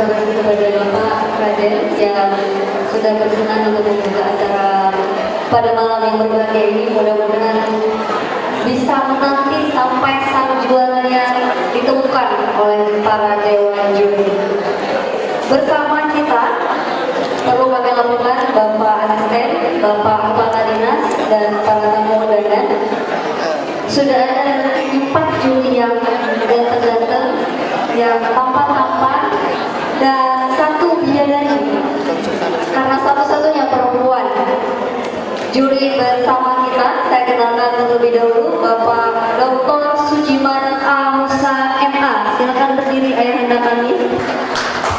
kasih kepada Bapak Raden yang sudah berkenan untuk membuka acara pada malam yang berbahagia ini. Mudah-mudahan bisa menanti sampai sang juaranya ditemukan oleh para dewan juri. Bersama kita perlu kami lakukan Bapak Asisten, Bapak Kepala Dinas, dan para tamu undangan. Sudah ada 4 juri yang ganteng-ganteng, yang tampan-tampan, dan 1 bidadari, karena satu-satunya perempuan. Juri bersama kita, saya kenalkan terlebih dahulu Bapak Dr. Sujiman A. Musa MA. Silakan berdiri ayahanda kami.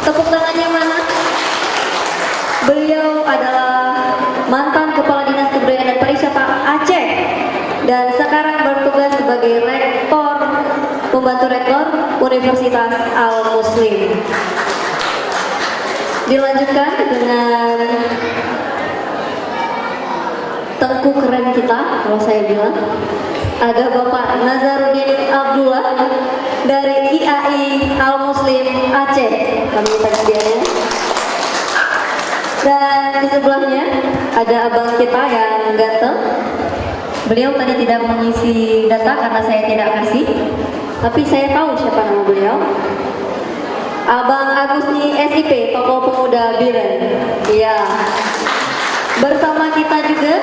Tepuk tangannya mana? Beliau adalah mantan Kepala Dinas Kebudayaan dan Pariwisata Aceh dan sekarang bertugas sebagai Rektor, Pembantu Rektor Universitas Al-Muslim. Dilanjutkan dengan tengku keren kita, kalau saya bilang, ada Bapak Nazaruddin Abdullah dari IAI Al-Muslim Aceh. Kami minta hadiahnya. Dan di sebelahnya ada abang kita yang ganteng. Beliau tadi tidak mengisi data karena saya tidak kasih, tapi saya tahu siapa nama beliau. Abang Agusni SIP, Tokoh Pemuda Biren. Iya. Bersama kita juga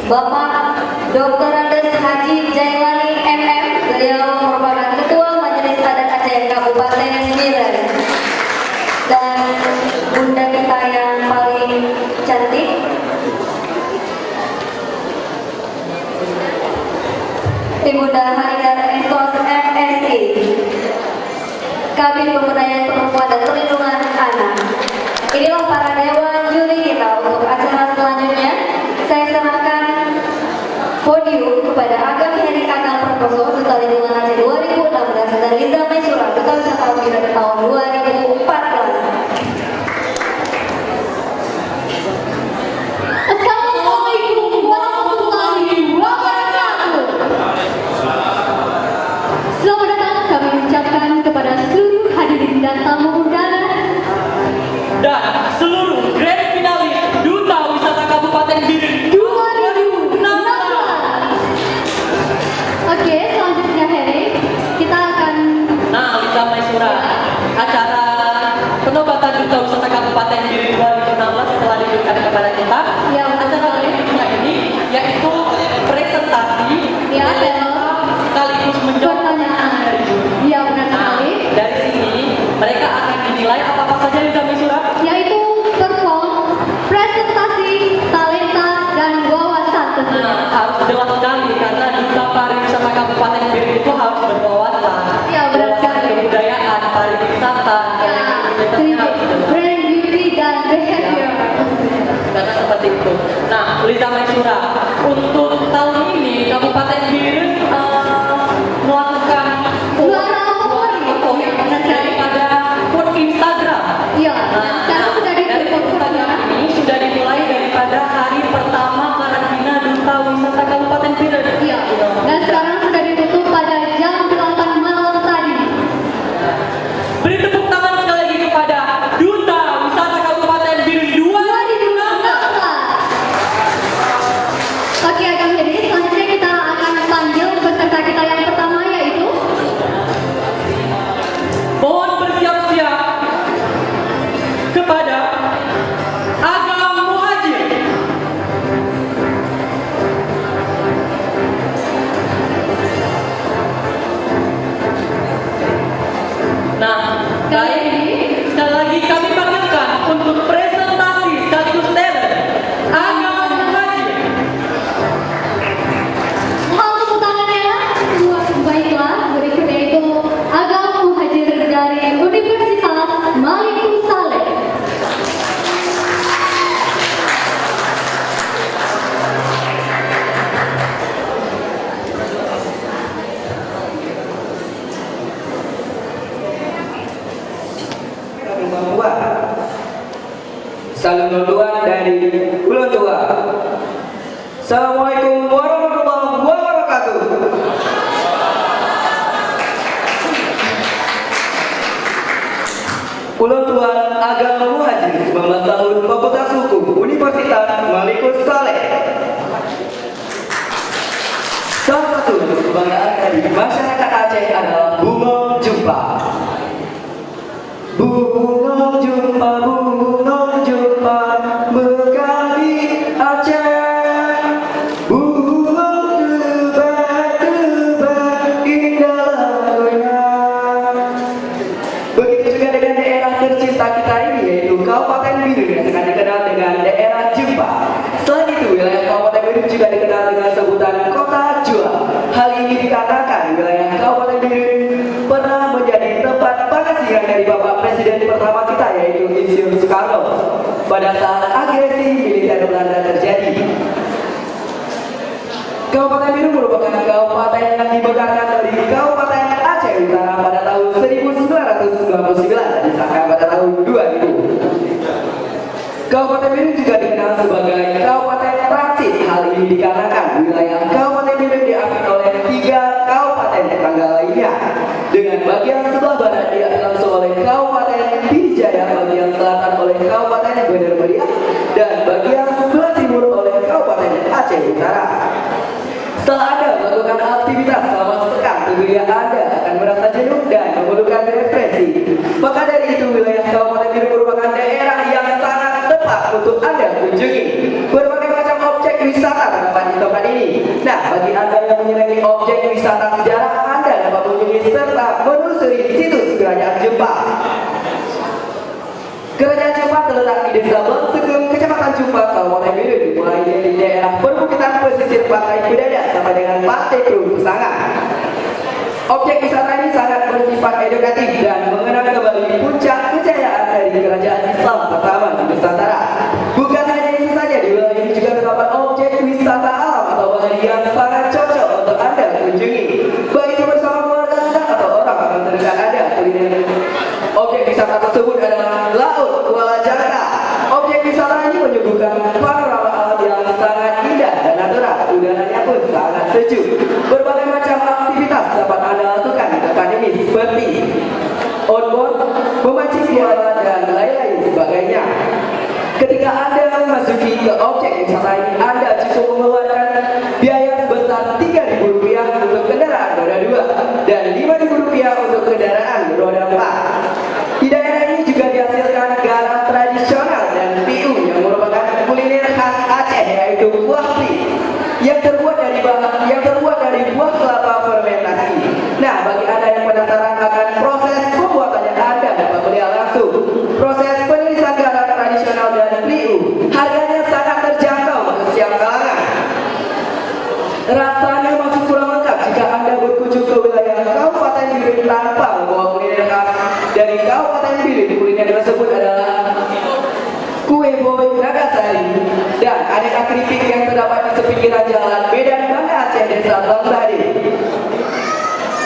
Bapak Dr. Andes Haji Jailani MM. Beliau merupakan Ketua Majelis Adat Aceh Kabupaten Biren. Dan bunda kita yang paling cantik, Ibunda Haidar Estos MSI, Kabin Pemberdayaan Perempuan dan Perlindungan Anak. Inilah para dewan juri kita untuk acara selanjutnya. Saya serahkan podium kepada Agam Heri Akal Perkoso, Duta Lingkungan Aceh 2016, dan Liza Maisura, Duta Wisata Pada tahun 2014. Assalamualaikum warahmatullahi wabarakatuh. Selamat datang kami ucapkan kepada seluruh hadirin dan tamu undangan dan seluruh grand finalis Duta Wisata Kabupaten Biren 2016. Oke, selanjutnya Heri, kita akan Liza Maisura, acara penobatan Duta Wisata Kabupaten Biren 2016 telah diberikan kepada kita. Ya, acara berikutnya ini yaitu presentasi ya, sekaligus menjawab pertanyaan. Iya, benar sekali. Dari sini mereka akan dinilai apa saja Liza Maisura? Yaitu perform, presentasi, talenta, dan wawasan tentunya. Harus jelas sekali karena Duta Pariwisata Kabupaten Biren itu harus berwawasan. Ya, benar sekali. Kebudayaan, pariwisata, Brand beauty dan behavior. karena seperti itu. Nah, Liza Maisura, untuk tahun ini Kabupaten Biren melakukan daripada akun Instagram. Iya, sekarang sudah dari ditutup. Instagram ini sudah dimulai daripada hari pertama karantina Duta Wisata Kabupaten Biren. Iya, dan sekarang sudah ditutup pada jam 8 malam tadi. Beri tepuk tangan sekali lagi kepada Duta Wisata Kabupaten Biren 2016. Oke, Agam Heri, selanjutnya kita akan panggil peserta kita yang pertama, yaitu Mohon bersiap-siap kepada Agam Muhajir. Nah, baik, sekali lagi kami panggilkan untuk presentasi sekaligus talent Agam Muhajir. mohon tepuk tangannya. Baiklah, berikutnya itu Agam Muhajir dari Universitas Malikul Saleh. Salam duluan dari Ulun Tua. Assalamualaikum warahmatullahi wabarakatuh. Ulang Tuan Agam Muhajir 19 tahun Fakultas Hukum Universitas Malikus Saleh. Salah satu kebanggaan dari masyarakat Aceh adalah Bunga Jumpa. Bunga Jumpa, Bunga Jumpa, megah di Aceh. Bunga tebak-tebak indah lagunya. Begitu juga dengan daerah tercinta kita ini, yaitu Kabupaten Biru yang sangat dikenal dengan daerah Jumpa. Selain itu, wilayah Kabupaten Biru juga dikenal dengan sebutan Kota Juang. Hal ini dikarenakan wilayah Kabupaten Biru pernah menjadi tempat pengasihan dari Bapak Presiden pertama kita, yaitu Insinyur Soekarno, pada saat agresi militer Belanda terjadi. Kabupaten Biru merupakan kabupaten yang dibekarkan dari Kabupaten Aceh Utara pada tahun 1999 disahkan pada tahun 2000. Kabupaten Biru juga dikenal sebagai Kabupaten Transit. Hal ini dikarenakan wilayah Kabupaten Biru diapit oleh 3 kabupaten tetangga lainnya, dengan bagian sebelah barat diapit langsung oleh Kabupaten Pidijaya, bagian selatan oleh Kabupaten Bener Meriah, dan bagian sebelah timur oleh Kabupaten Aceh Utara. Setelah Anda melakukan aktivitas selama sepekan, tentunya Anda akan merasa jenuh dan memerlukan refreshing. Maka dari itu, wilayah Kabupaten Biru merupakan daerah yang sangat tepat untuk Anda kunjungi. Berbagai macam objek wisata terdapat di tempat ini. Nah, bagi Anda yang menyenangi objek wisata sejarah, Anda dapat mengunjungi serta menelusuri situs Kerajaan Jepang. Kerajaan Jepang terletak di Desa Bangsegem, Kecamatan Jumpa, Kabupaten Biru, mulai dari daerah perbukitan pesisir Pantai Kudadak sampai dengan Pantai Perung Pesangan. Objek wisata ini sangat bersifat edukatif dan mengenang kembali puncak kejayaan dari kerajaan Islam pertama di Nusantara. Bukan hanya itu saja, di wilayah ini juga terdapat objek wisata alam atau bahari yang sangat cocok untuk Anda kunjungi, baik itu bersama keluarga Anda atau orang terdekat Anda. Objek wisata tersebut adalah Laut Kuala Jangka. Objek wisata ini menyuguhkan panorama alam yang sangat indah dan natural. Udaranya pun sangat sejuk. Berbagai macam aktivitas dapat Anda lakukan di tempat ini, seperti outboard, memancing piala, dan lain-lain sebagainya. Ketika Anda memasuki ke objek wisata ini, Anda cukup mengeluarkan biaya sebesar Rp3.000 untuk kendaraan roda 2 dan Rp5.000 untuk kendaraan roda 4. Di daerah ini juga dihasilkan garam tradisional dan piu yang merupakan kuliner khas Aceh, yaitu buah pli yang terbuat dari buah kelapa fermentasi. Nah, bagi Anda yang penasaran akan proses pembuatannya, Anda dapat melihat langsung proses penirisan garam tradisional dan piu. Harganya sangat terjangkau untuk setiap kalangan. Rasanya masih kurang lengkap jika Anda berkunjung ke wilayah Kabupaten Biru tanpa membawa kuliner khas dari Kabupaten Biru. Kuliner tersebut adalah kue boy Nagasari dan aneka keripik yang terdapat di sepinggiran jalan Medan Banda Aceh, Desa Banglade.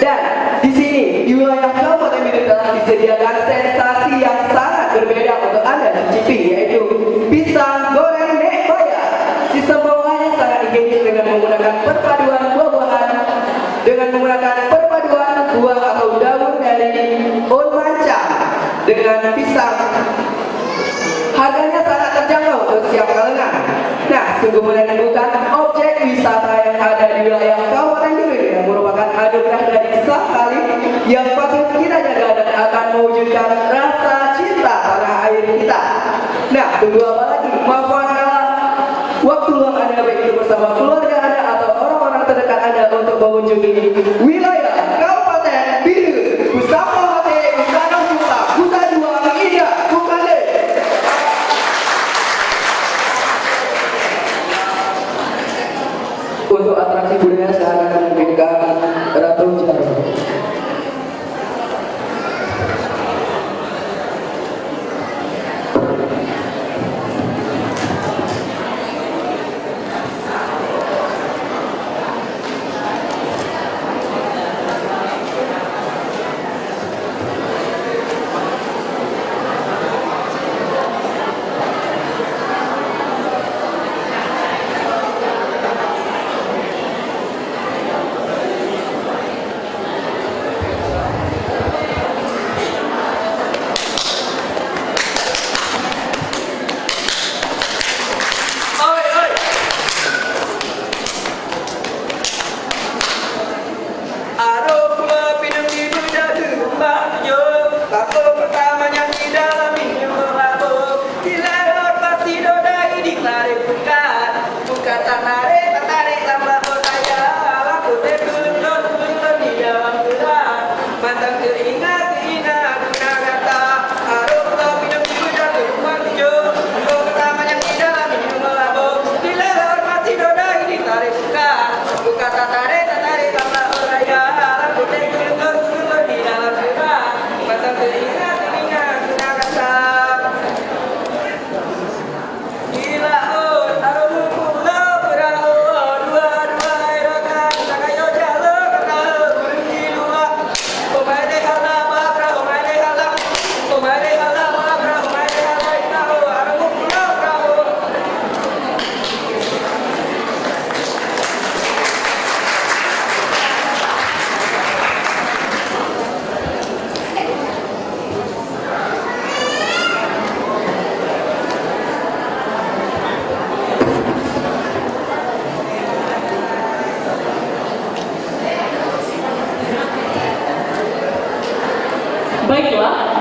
Dan di sini di wilayah Kabupaten Biru telah disediakan sensasi yang sangat berbeda untuk Anda cicipi, yaitu pisang goreng nek bayar. Sistem pembuatannya sangat higienis dengan menggunakan perpaduan buah-buahan, dengan menggunakan perpaduan buah atau daun dari on mancang dengan pisang. Harganya sangat terjangkau untuk setiap kalangan. Nah, sungguh menyenangkan objek wisata yang ada di wilayah Kabupaten Biru yang merupakan anugerah dari Sang Khalik yang patut kita jaga dan akan mewujudkan rasa cinta tanah air kita. Nah, tunggu apa lagi? Manfaatkanlah waktu luang Anda, baik itu bersama keluarga Anda atau orang-orang terdekat Anda, untuk mengunjungi wilayah Kabupaten Biru bersama hati Wisata Jumpa, Kuta Juang, Indah, Bukale. Untuk atraksi budaya, saya akan memberikan Ratu Jarum. Baiklah,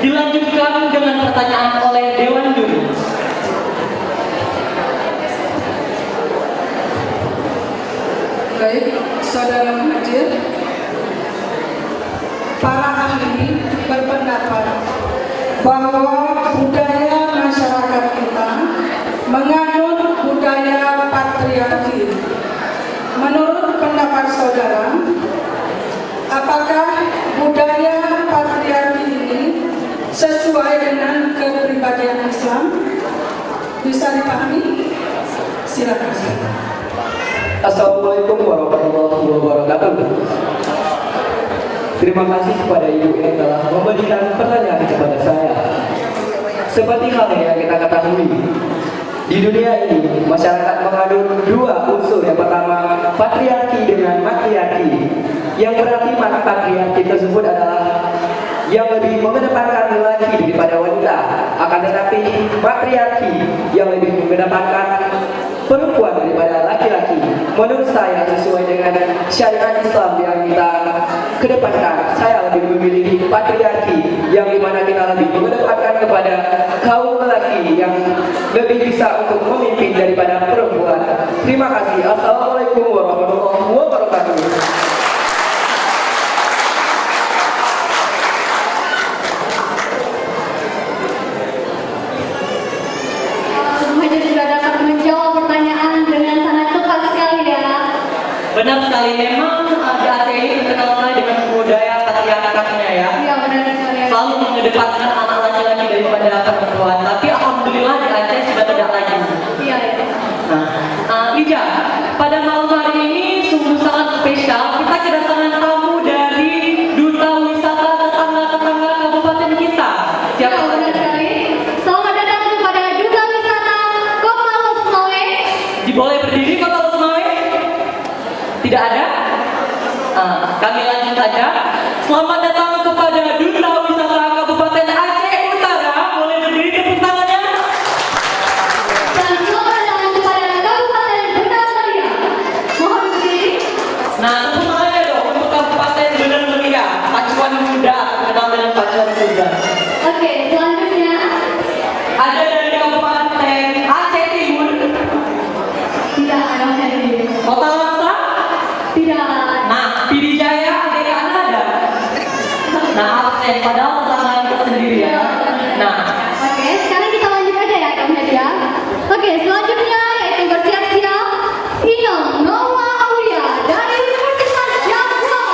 dilanjutkan dengan pertanyaan oleh Dewan Juri. Baik, saudara hadir, para ahli berpendapat bahwa budaya masyarakat kita menganut budaya patriarki. Menurut pendapat saudara, apakah budaya patriarki ini sesuai dengan kepribadian Islam? Bisa dipahami? Silakan. Assalamualaikum warahmatullahi wabarakatuh. Terima kasih kepada Ibu yang telah memberikan pertanyaan kepada saya. Seperti halnya yang kita ketahui, di dunia ini masyarakat mengandung dua unsur. Yang pertama patriarki dengan matriarki, yang berarti patriarki tersebut adalah yang lebih mengedepankan lelaki daripada wanita, akan tetapi matriarki yang lebih mengedepankan perempuan daripada laki-laki. Menurut saya sesuai dengan syariat Islam yang kita kedepankan, saya lebih memilih patriarki, yang dimana kita lebih mengedepankan kepada kaum lelaki yang lebih bisa untuk memimpin daripada perempuan. Terima kasih. Assalamualaikum warahmatullahi wabarakatuh. Muhammad juga dapat menjawab pertanyaan dengan sangat tepat sekali ya. Benar sekali, memang di Aceh ini terkenal dengan budaya patriarkatnya ya. Iya benar sekali. Selalu mengedepankan anak laki-laki daripada perempuan. Tapi alhamdulillah di Aceh sudah tidak lagi. Iya ya. Ija, pada malam hari ini sungguh sangat spesial. Kita kedatangan tamu dari Duta Wisata tetangga-tetangga kabupaten kita. Siapa Iya, benar saja? sekali. Selamat datang kepada Duta Wisata Kota Losmawe. Boleh berdiri Kota Losmawe? Tidak ada? Kami lanjut saja. Selamat datang kepada Duta Wisata Kabupaten Aceh Utara. Boleh berdiri, tepuk tangannya. Dan selamat datang kepada Kabupaten Benar Meriah. Mohon berdiri. Nah, tepuk tangannya dong untuk Kabupaten Benar Meriah. Pacuan muda, kenal dengan pacuan muda. Oke, selanjutnya Ada dari Kabupaten Aceh Timur, tidak ada hadir. Kota Langsa. Tidak. Nah, Pidijaya, adik Anda ada. Nah, absen, padahal tetangga kita sendiri ya. Nah, Oke, sekarang kita lanjut aja ya Kak Nadia. Oke, selanjutnya yaitu bersiap-siap Inyong Noah Aulia dari Universitas Jawa.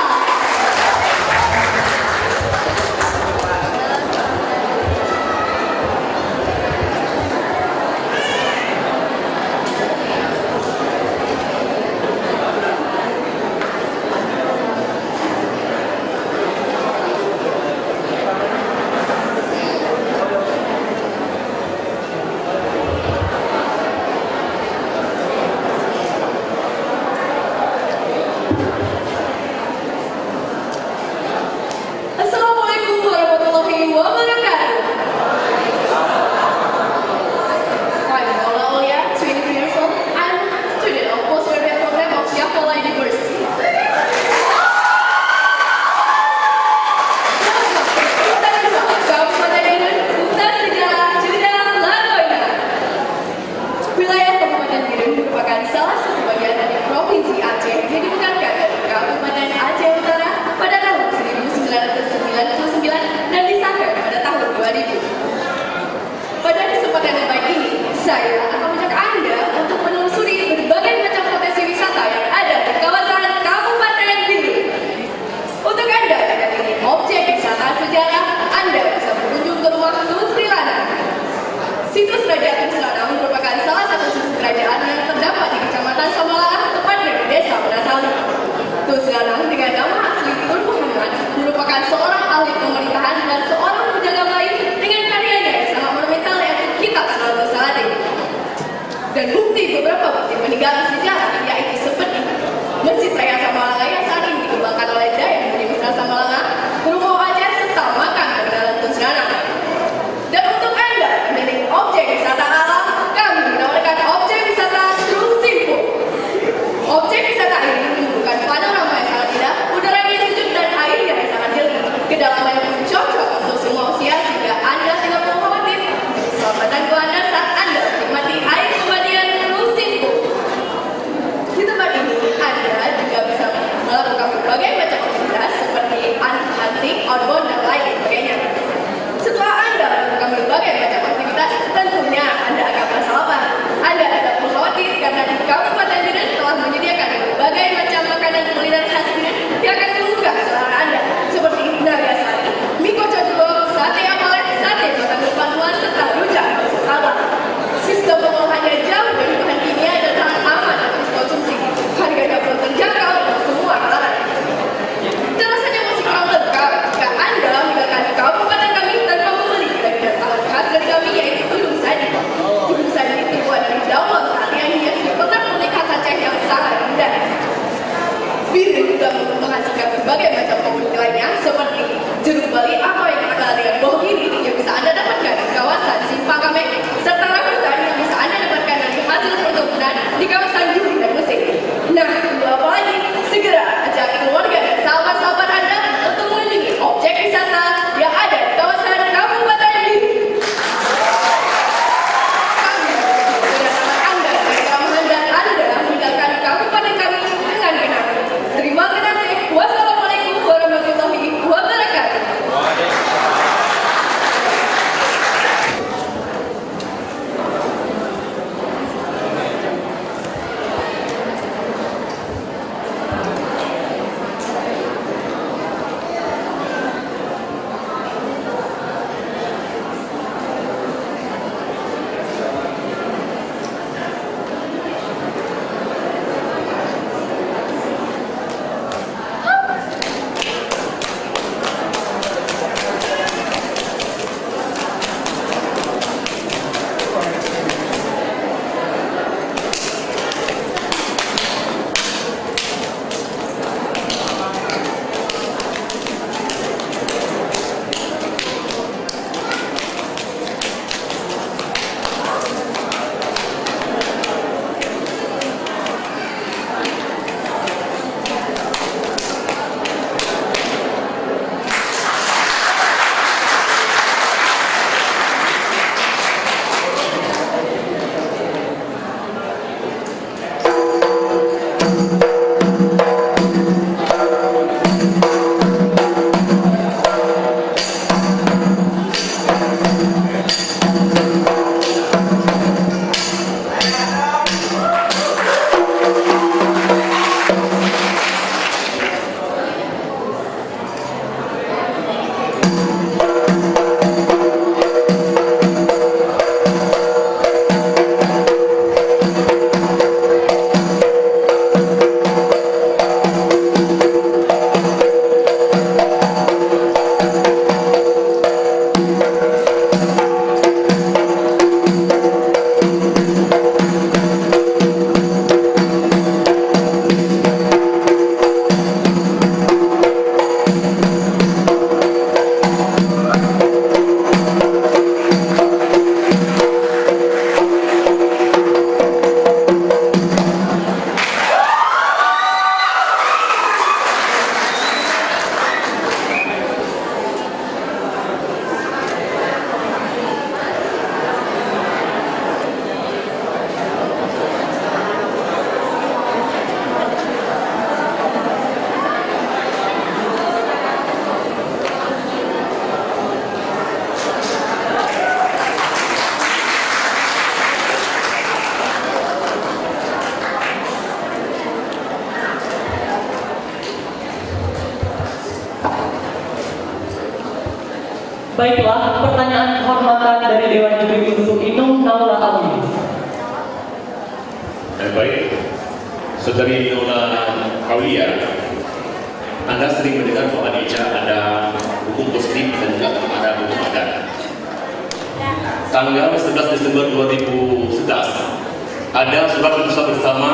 Baiklah, pertanyaan kehormatan dari Dewan Juri untuk Inung Naula Auli. Baik, Saudari Naula Aulia, Anda sering mendengar bahwa di Indonesia ada hukum positif dan juga ada hukum adat. Tanggal 11 Desember 2011, ada surat keputusan bersama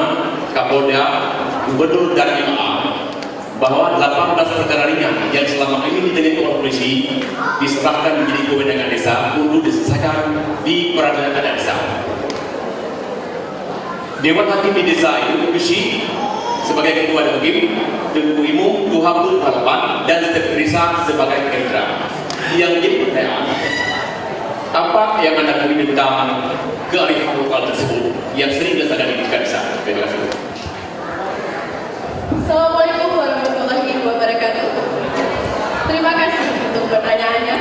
Kapolda, Gubernur dan MA bahwa 18 perkara ringan yang selama ini ditangani oleh polisi diserahkan menjadi kewenangan desa untuk diselesaikan di peradilan adat desa. Dewan Hakim di desa itu berisi sebagai ketua dan hakim, Tengku Imum, Tuhabul Harapan, dan Sekretaris sebagai Kendra. Yang menjadi pertanyaan, apa yang Anda kami tentang kearifan lokal tersebut yang sering terjadi di desa? Terima kasih. Assalamualaikum warahmatullahi wabarakatuh. Terima kasih untuk pertanyaannya.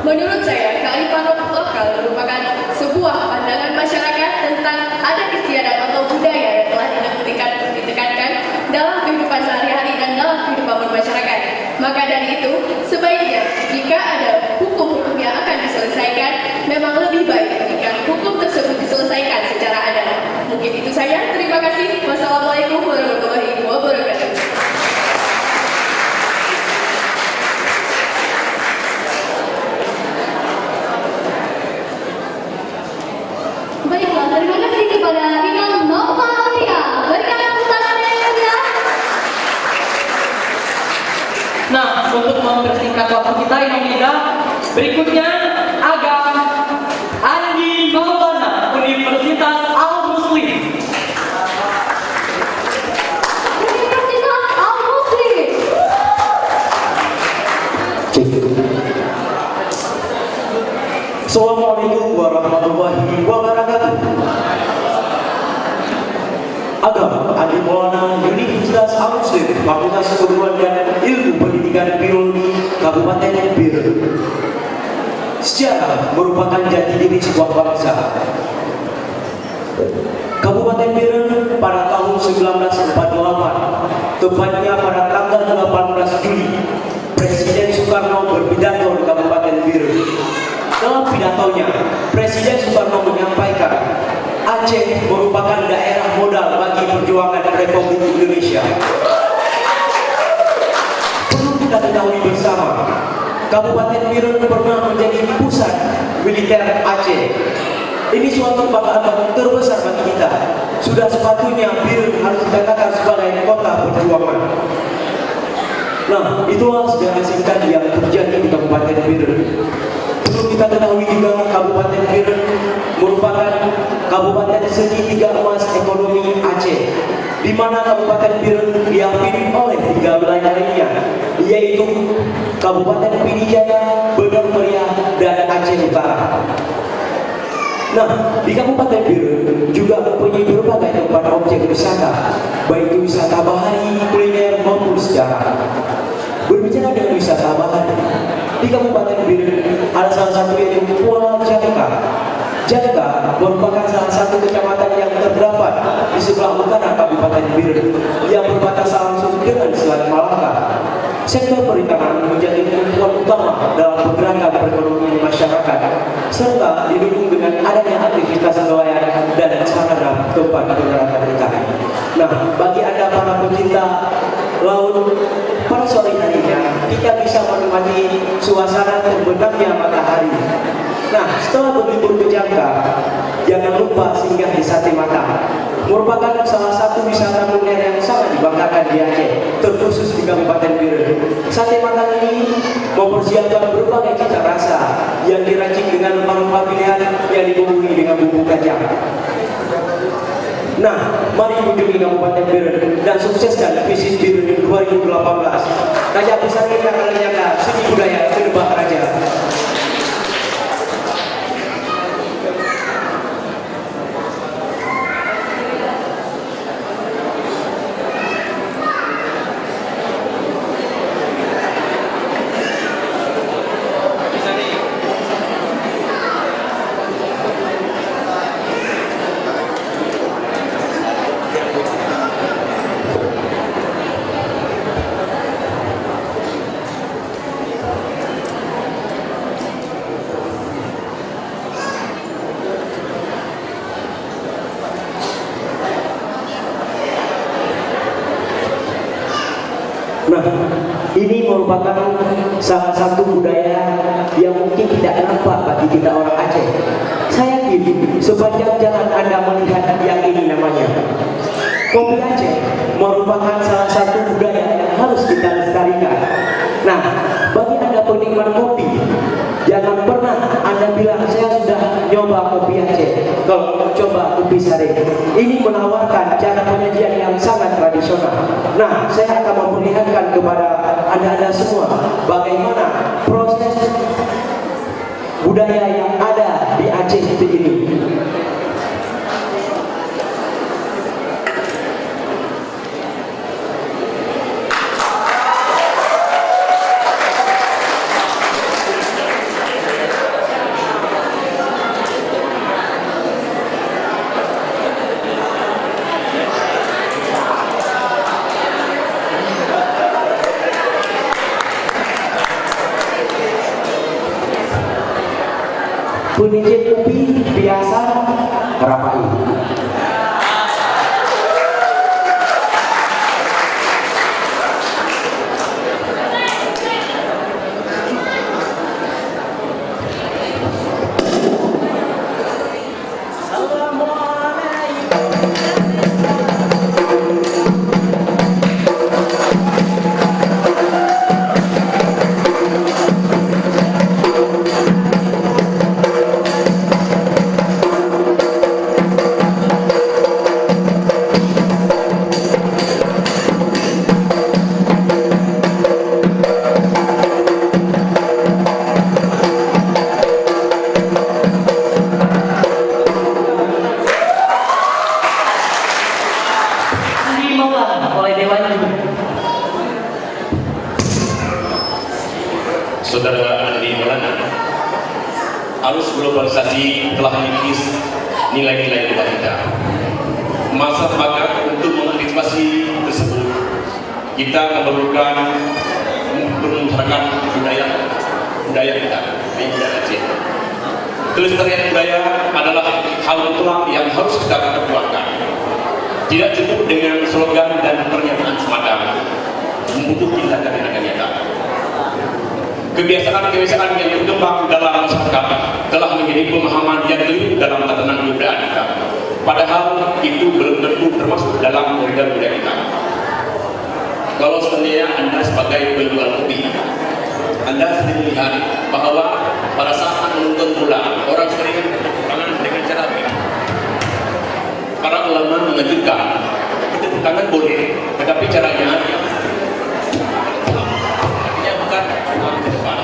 Menurut saya, kearifan lokal merupakan sebuah pandangan masyarakat tentang adat istiadat atau budaya yang telah ditekankan dalam kehidupan sehari-hari dan dalam kehidupan bermasyarakat. Maka dari itu, sebaiknya jika ada hukum-hukum yang akan diselesaikan, memang lebih baik jika hukum tersebut diselesaikan secara adat. Mungkin itu saja. Terima kasih. Wassalamualaikum warahmatullahi wabarakatuh. Baiklah, terima kasih kepada Inung Naula Aulia. Berikan tepuk tangan yang meriah. Nah, untuk mempersingkat waktu kita Inung Nida, berikutnya Aga Andi Maulana, Universitas Al-Muslim. Universitas Al-Muslim. Assalamualaikum warahmatullahi wabarakatuh. Agam Andi Maulana, Universitas Al-Muslim, Fakultas Keguruan dan Ilmu Pendidikan Biologi, Kabupaten Bir. Sejarah merupakan jati diri sebuah bangsa. Kabupaten Bir pada tahun 1948, tepatnya pada tanggal 18 Juli, Presiden Soekarno berpidato di Kabupaten Bir. Dalam pidatonya, Presiden Soekarno menyampaikan Aceh merupakan daerah modal bagi perjuangan Republik Indonesia. Perlu kita ketahui bersama, Kabupaten Bir pernah menjadi pusat militer Aceh. Ini suatu kebanggaan terbesar bagi kita. Sudah sepatutnya Bir harus dikatakan sebagai kota perjuangan. Nah, itulah sejarah singkat yang terjadi di Kabupaten Bir. Perlu kita ketahui juga Kabupaten Bir merupakan kabupaten segitiga emas ekonomi Aceh, di mana Kabupaten Bir diampiri oleh 3 wilayah lainnya, yaitu Kabupaten Pidijaya, Bener Meriah, dan Aceh Utara. Nah, di Kabupaten Bir juga mempunyai berbagai tempat objek wisata, baik itu wisata bahari, kuliner, maupun sejarah. Berbicara dengan wisata bahari, di Kabupaten Bir ada salah satu yaitu Kuala Jangka. Jangka merupakan salah satu kecamatan yang terdapat di sebelah utara Kabupaten Bir yang berbatasan langsung dengan Selat Malaka. Sektor perikanan menjadi tumpuan utama dalam pergerakan perekonomian masyarakat, serta didukung dengan adanya aktivitas nelayan dan sarana tempat pendaratan ikan. Nah, bagi Anda para pecinta laut, pada sore harinya kita bisa menikmati suasana terbenamnya matahari. Nah, setelah berlibur ke Jangka, jangan lupa singgah di Sate Matang. Merupakan salah satu wisata kuliner yang sangat dibanggakan di Aceh, terkhusus di Kabupaten Bir. Sate Matang ini mempersiapkan berbagai cita rasa yang diracik dengan rempah-rempah pilihan yang dibumbui dengan bumbu kacang. Nah, mari kunjungi Kabupaten Bir dan sukseskan visit Bir 2018. Raja besar kita akan menyangka seni budaya Kedebak Raja. Nah, ini merupakan salah satu budaya yang mungkin tidak nampak bagi kita orang Aceh. Saya yakin sepanjang jalan Anda melihat yang ini namanya kopi Aceh, merupakan salah satu budaya yang harus kita lestarikan. Nah, bagi Anda penikmat kopi, jangan pernah Anda bilang saya sudah nyoba kopi Aceh. Kalau coba kopi Sare, ini menawarkan cara penyajian yang sangat tradisional. Nah, saya akan memperlihatkan kepada Anda semua bagaimana proses budaya yang ada di Aceh seperti ini. Penijit kopi biasa rapai. Saudara Andi Maulana, arus globalisasi telah mengikis nilai-nilai budaya kita. Masa maka untuk mengantisipasi tersebut, kita memerlukan memeliharakan budaya kita, budaya Aceh. Kelestarian budaya adalah hal mutlak yang harus kita perjuangkan. Tidak cukup dengan slogan dan pernyataan semata, membutuhkan tindakan nyata. Kebiasaan-kebiasaan yang berkembang dalam masyarakat telah menjadi pemahaman yang keliru dalam tatanan kebudayaan kita. Padahal itu belum tentu termasuk dalam koridor budaya kita. Kalau seandainya Anda sebagai penjual kopi, Anda sering melihat bahwa pada saat menonton bola, orang sering tangan dengan cara ini. Para ulama menganjurkan tepuk tangan boleh, tetapi caranya bukan ke depan.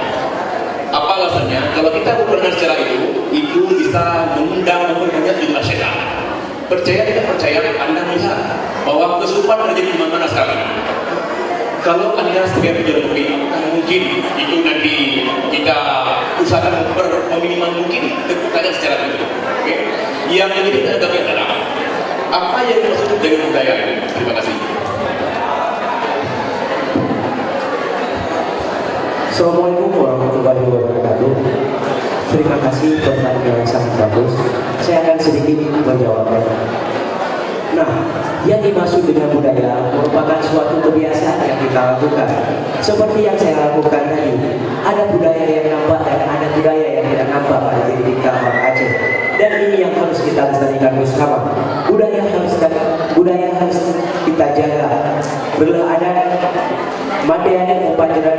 Apa alasannya? Kalau kita berenang secara itu bisa mengundang memperbanyak jumlah setan. Percaya tidak percaya, Anda melihat bahwa kesurupan terjadi di mana sekarang. Kalau Anda sebagai penjual kopi, mungkin itu nanti kita usahakan meminimal mungkin tepuk tangan secara itu. Okay? Yang menjadi agak adalah apa yang dimaksud dengan budaya ini? Terima kasih. Assalamualaikum warahmatullahi wabarakatuh. Terima kasih pertanyaan yang sangat bagus. Saya akan sedikit menjawabnya. Nah, yang dimaksud dengan budaya merupakan suatu kebiasaan yang kita lakukan. Seperti yang saya lakukan tadi, ada budaya yang nampak dan ada budaya yang tidak nampak pada diri kita orang Aceh. Dan ini yang harus kita lestarikan bersama. Budaya harus kita jaga. Bela adat, mati adat, upacara,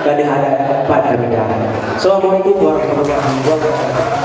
gadah adat, pada bidang. Assalamualaikum warahmatullahi wabarakatuh.